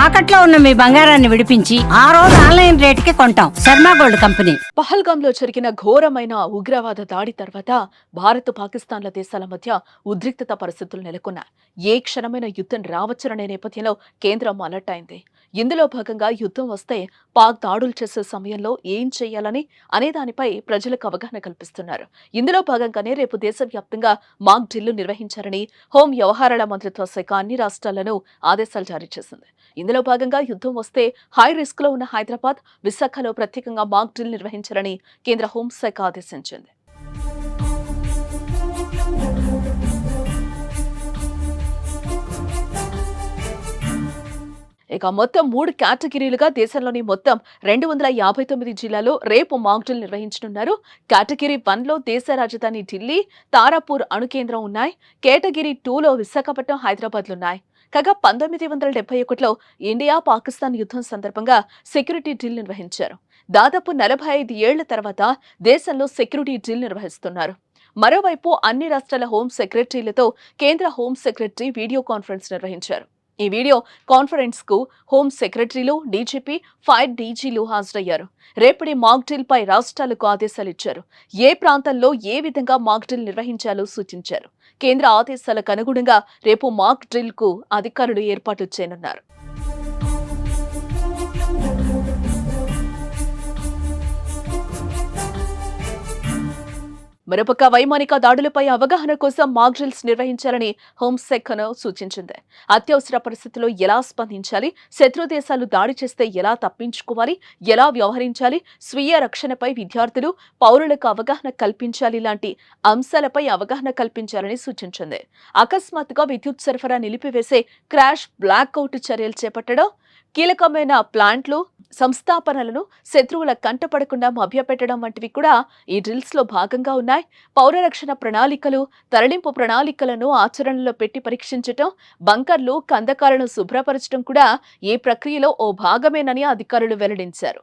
తాకట్లో ఉన్న మీ బంగారాన్ని విడిపించి ఆ రోజు ఆన్లైన్ రేటుకి కొంటాం. Sharma gold company. పహల్గాంలో జరిగిన ఘోరమైన ఉగ్రవాద దాడి తర్వాత భారత్ పాకిస్తాన్ల దేశాల మధ్య ఉద్రిక్తత పరిస్థితులు నెలకొన్నాయి. ఏ క్షణమైన యుద్ధం రావచ్చుననే నేపథ్యంలో కేంద్రం అలర్ట్ అయింది. ఇందులో భాగంగా యుద్ధం వస్తే పాక్ దాడులు చేసే సమయంలో ఏం చేయాలని అనే దానిపై ప్రజలకు అవగాహన కల్పిస్తున్నారు. ఇందులో భాగంగానే రేపు దేశవ్యాప్తంగా మాక్ డ్రిల్లు నిర్వహించారని హోం వ్యవహారాల మంత్రిత్వ శాఖ అన్ని రాష్ట్రాలను ఆదేశాలు జారీ చేసింది. ఇందులో భాగంగా యుద్ధం వస్తే హై రిస్క్ లో ఉన్న హైదరాబాద్, విశాఖలో ప్రత్యేకంగా మాక్ డ్రిల్ నిర్వహించారని కేంద్ర హోంశాఖ ఆదేశించింది. ఇక మొత్తం 3 కేటగిరీలుగా దేశంలోని మొత్తం 259 జిల్లాలో రేపు మాక్ డ్రిల్ నిర్వహించనున్నారు. కేటగిరీ 1లో దేశ రాజధాని ఢిల్లీ, తారాపూర్ అణు కేంద్రం ఉన్నాయి. కేటగిరీ 2లో విశాఖపట్నం, హైదరాబాద్లున్నాయి. కాగా 1971లో ఇండియా పాకిస్తాన్ యుద్ధం సందర్భంగా సెక్యూరిటీ డ్రిల్ నిర్వహించారు. దాదాపు 45 ఏళ్ల తర్వాత దేశంలో సెక్యూరిటీ డ్రిల్ నిర్వహిస్తున్నారు. మరోవైపు అన్ని రాష్ట్రాల హోం సెక్రటరీలతో కేంద్ర హోం సెక్రటరీ వీడియో కాన్ఫరెన్స్ నిర్వహించారు. ఈ వీడియో కాన్ఫరెన్స్ కు హోం సెక్రటరీలు, డీజీపీ, ఫైర్ డీజీలు హాజరయ్యారు. రేపటి మాక్ డ్రిల్ పై రాష్ట్రాలకు ఆదేశాలు ఇచ్చారు. ఏ ప్రాంతంలో ఏ విధంగా మాక్ డ్రిల్ నిర్వహించాలో సూచించారు. కేంద్ర ఆదేశాలకు అనుగుణంగా రేపు మాక్ డ్రిల్ కు అధికారులు ఏర్పాట్లు చేయనున్నారు. మరోపక్క వైమానిక దాడులపై అవగాహన కోసం మాక్ డ్రిల్స్ నిర్వహించాలని హోంశాఖను సూచించింది. అత్యవసర పరిస్థితుల్లో ఎలా స్పందించాలి, శత్రు దేశాలు దాడి చేస్తే ఎలా తప్పించుకోవాలి, ఎలా వ్యవహరించాలి, స్వీయ రక్షణపై విద్యార్థులు, పౌరులకు అవగాహన కల్పించాలి లాంటి అంశాలపై అవగాహన కల్పించాలని సూచించింది. అకస్మాత్తుగా విద్యుత్ సరఫరా నిలిపివేసే క్రాష్, బ్లాక్అవుట్ చర్యలు చేపట్టడం, కీలకమైన ప్లాంట్లు, సంస్థాపనలను శత్రువుల కంటపడకుండా మభ్యపెట్టడం వంటివి కూడా ఈ డ్రిల్స్ లో భాగంగా ఉన్నాయి. పౌర రక్షణ ప్రణాళికలు, తరలింపు ప్రణాళికలను ఆచరణలో పెట్టి పరీక్షించటం, బంకర్లు, కందకాలను శుభ్రపరచడం కూడా ఈ ప్రక్రియలో ఓ భాగమేనని అధికారులు వెల్లడించారు.